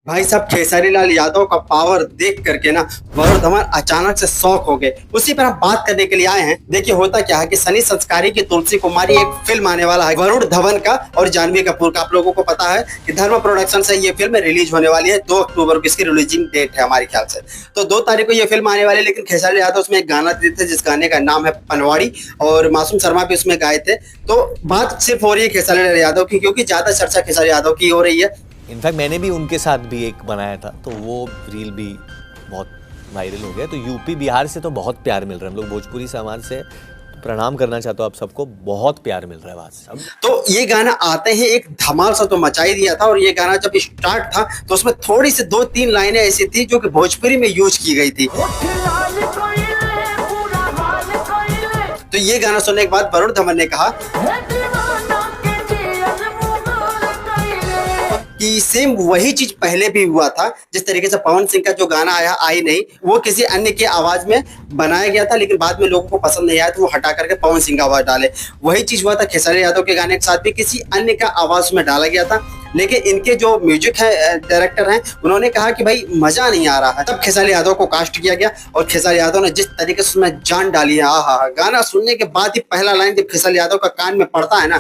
भाई साहब खेसारी लाल यादव का पावर देख करके ना वरुण धवन अचानक से शौक हो गए। उसी पर हम बात करने के लिए आए हैं। देखिए होता क्या है कि सनी संस्कारी की तुलसी कुमारी एक फिल्म आने वाला है वरुण धवन का और जानवी कपूर का। आप लोगों को पता है कि धर्म प्रोडक्शन से ये फिल्म रिलीज होने वाली है। 2 अक्टूबर को इसकी रिलीजिंग डेट है हमारे ख्याल से। तो 2 तारीख को ये फिल्म आने वाली है। लेकिन खेसारी यादव उसमें एक गाना दिए थे जिस गाने का नाम है पनवाड़ी और मासूम शर्मा भी उसमें गाए थे। तो बात सिर्फ हो रही है खेसारी लाल यादव की, क्योंकि ज्यादा चर्चा खेसारी यादव की हो रही है। इनफैक्ट मैंने भी उनके साथ भी एक बनाया था, तो वो रील भी बहुत वायरल हो गया। तो यूपी बिहार से तो बहुत प्यार मिल रहा है। हम लोग भोजपुरी समाज से प्रणाम करना चाहता हूँ आप सबको, बहुत प्यार मिल रहा है वहां से। तो ये गाना आते ही एक धमाल सा तो मचा ही दिया था। और ये गाना जब स्टार्ट था तो उसमें थोड़ी सी 2-3 लाइनें ऐसी थी जो कि भोजपुरी में यूज की गई थी। तो ये गाना सुनने के बाद वरुण धवन ने कहा कि सेम वही चीज पहले भी हुआ था। जिस तरीके से पवन सिंह का जो गाना आया आई नहीं, वो किसी अन्य की आवाज में बनाया गया था, लेकिन बाद में लोगों को पसंद नहीं आया तो वो हटा करके पवन सिंह का आवाज डाले। वही चीज हुआ था खेसारी यादव के गाने के साथ भी, किसी अन्य का आवाज में डाला गया था। लेकिन इनके जो म्यूजिक है डायरेक्टर हैं, उन्होंने कहा कि भाई मजा नहीं आ रहा है। तब खेसारी यादव को कास्ट किया गया और खेसारी यादव ने जिस तरीके से उसमें जान डाली है, आहा, गाना सुनने के बाद ही पहला लाइन जब खेसारी यादव का कान में पड़ता है ना,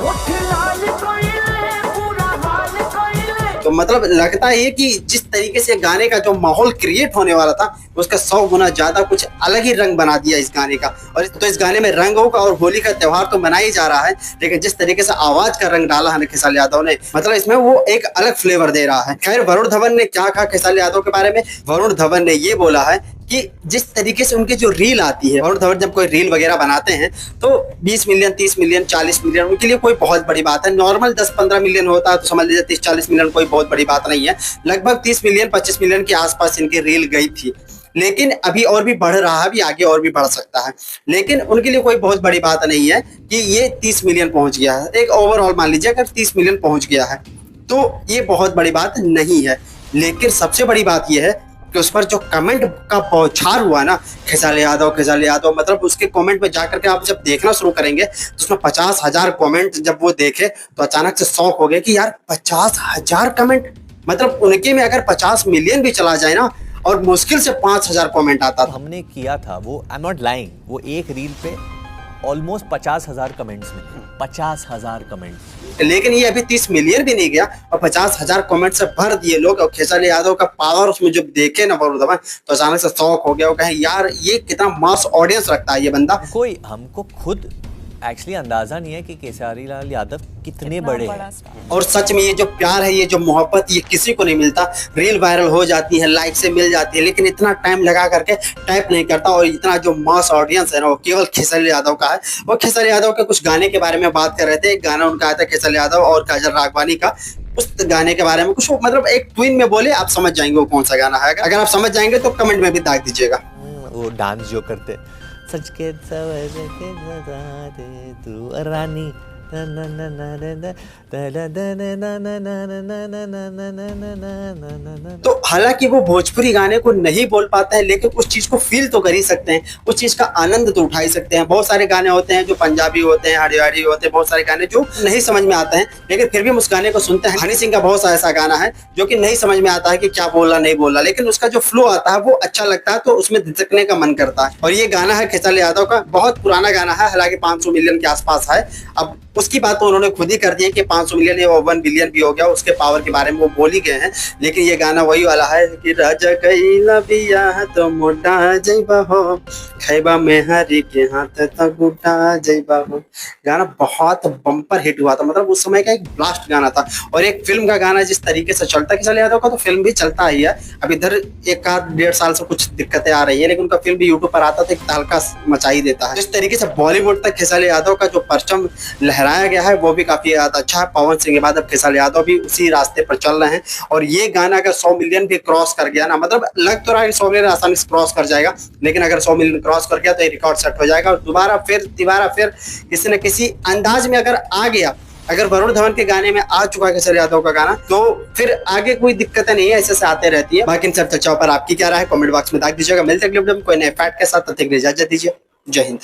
तो मतलब लगता है कि जिस तरीके से गाने का जो माहौल क्रिएट होने वाला था उसका 100 गुना ज्यादा कुछ अलग ही रंग बना दिया इस गाने का। और तो इस गाने में रंगों का और होली का त्योहार तो मना ही जा रहा है, लेकिन जिस तरीके से आवाज का रंग डाला है खेसारी यादव ने, मतलब इसमें वो एक अलग फ्लेवर दे रहा है। खैर वरुण धवन ने क्या कहा खेसारी यादव के बारे में? वरुण धवन ने ये बोला है कि जिस तरीके से उनके जो रील आती है, वरुण धवन जब कोई रील वगैरह बनाते हैं तो 20 मिलियन, 30 मिलियन, 40 मिलियन उनके लिए कोई बहुत बड़ी बात है। नॉर्मल 10-15 मिलियन होता है तो समझ लीजिए 30-40 मिलियन कोई बहुत बड़ी बात नहीं है। लगभग 30 मिलियन, 25 मिलियन के आसपास इनकी रील गई थी। लेकिन अभी और भी बढ़ रहा है, अभी आगे और भी बढ़ सकता है। लेकिन उनके लिए कोई बहुत बड़ी बात नहीं है कि ये 30 मिलियन पहुंच गया है। एक ओवरऑल मान लीजिए अगर 30 मिलियन पहुंच गया है तो ये बहुत बड़ी बात नहीं है। लेकिन सबसे बड़ी बात यह है कि उस पर जो कमेंट का बौछार हुआ ना, खेसारी यादव मतलब उसके कमेंट में जाकर के आप जब देखना शुरू करेंगे तो उसमें 50,000 कमेंट जब वो देखे तो अचानक से शौक हो गए कि यार 50,000 कमेंट, मतलब उनके में अगर 50 मिलियन भी चला जाए ना और मुश्किल से 5,000 कमेंट आता था। हमने किया था वो, आई एम नॉट लाइंग, वो एक रील पे ऑलमोस्ट 50,000 कमेंट्स मिले, 50,000 कमेंट्स। लेकिन ये अभी 30 मिलियन भी नहीं गया और 50,000 कमेंट से भर दिए लोग। और खेसारी यादव का पावर उसमें जब देखे ना वरुण धवन तो अचानक से शौक हो गया। वो कहे यार ये कितना मास ऑडियंस रखता है ये बंदा। कोई हमको खुद एक्चुअली अंदाजा नहीं है कि खेसारी लाल यादव कितने बड़े हैं। और सच में ये जो प्यार है, ये जो मोहब्बत, ये किसी को नहीं मिलता। रील वायरल हो जाती है, लाइक से मिल जाती है, लेकिन इतना टाइम लगा करके टाइप नहीं करता। और इतना जो मास ऑडियंस है ना वो केवल खेसारी यादव का है। वो खेसारी यादव के कुछ गाने के बारे में बात कर रहे थे। एक गाना उनका आया था खेसारी यादव और काजल राघवानी का। उस गाने के बारे में कुछ मतलब एक ट्विन में बोले, आप समझ जाएंगे वो कौन सा गाना है। अगर आप समझ जाएंगे तो कमेंट में भी दाग दीजिएगा। वो डांस जो करते, सच के सवर के जरा दे तू रानी, तो हालांकि वो भोजपुरी गाने को नहीं बोल पाते हैं, लेकिन उस चीज को फील तो कर ही सकते हैं, उस चीज का आनंद तो उठा ही सकते हैं। बहुत सारे गाने होते हैं जो पंजाबी होते हैं, हरियाणी होते हैं, बहुत सारे गाने जो नहीं समझ में आते हैं, लेकिन फिर भी उस गाने को सुनते हैं। हनी सिंह का बहुत सा ऐसा गाना है जो कि नहीं समझ में आता है कि क्या बोल रहा नहीं बोल रहा, लेकिन उसका जो फ्लो आता है वो अच्छा लगता है, तो उसमें धिसकने का मन करता है। और ये गाना है खेसारी यादव का, बहुत पुराना गाना है, हालांकि 500 मिलियन के आसपास है। अब उसकी बात तो उन्होंने खुद ही कर दी है कि 500 मिलियन या 1 बिलियन भी हो गया, उसके पावर के बारे में वो बोल ही गए हैं। लेकिन ये गाना वही वाला है कि राजा कइला बियाह तो मोटा जइबा हो, खैबा में हरी के हाथ तक गुटा जइबा हो। गाना बहुत बम्पर हिट हुआ था, मतलब उस समय का एक ब्लास्ट गाना था। और एक फिल्म का गाना जिस तरीके से चलता है खेसारी यादव का, तो फिल्म भी चलता ही है। अब इधर 1-1.5 साल से कुछ दिक्कतें आ रही है, लेकिन उनका फिल्म भी यूट्यूब पर आता तो एक तहलका मचा ही देता है। जिस तरीके से बॉलीवुड तक खेसारी यादव का जो परचम लहराया गया है वो भी काफी ज्यादा अच्छा है। पवन सिंह के बाद अब खेसारी यादव भी उसी रास्ते पर चल रहे हैं। और ये गाना अगर 100 मिलियन भी क्रॉस कर गया ना, मतलब लग तो रहा है 100 मिलियन आसानी से क्रॉस कर जाएगा, लेकिन अगर 100 मिलियन क्रॉस कर गया तो ये रिकॉर्ड सेट हो जाएगा। और दोबारा फिर किसी न किसी अंदाज में अगर आ गया, अगर वरुण धवन के गाने में आ चुका है खेसारी यादव का गाना, तो फिर आगे कोई दिक्कतें नहीं है, ऐसे से आते रहती है। बाकी इन सब चर्चाओं पर आपकी क्या राय है कमेंट बॉक्स में दाग दीजिएगा। मिलते हैं कोई नए फैक्ट के साथ, तब तक इजाजत दीजिए। जय हिंद।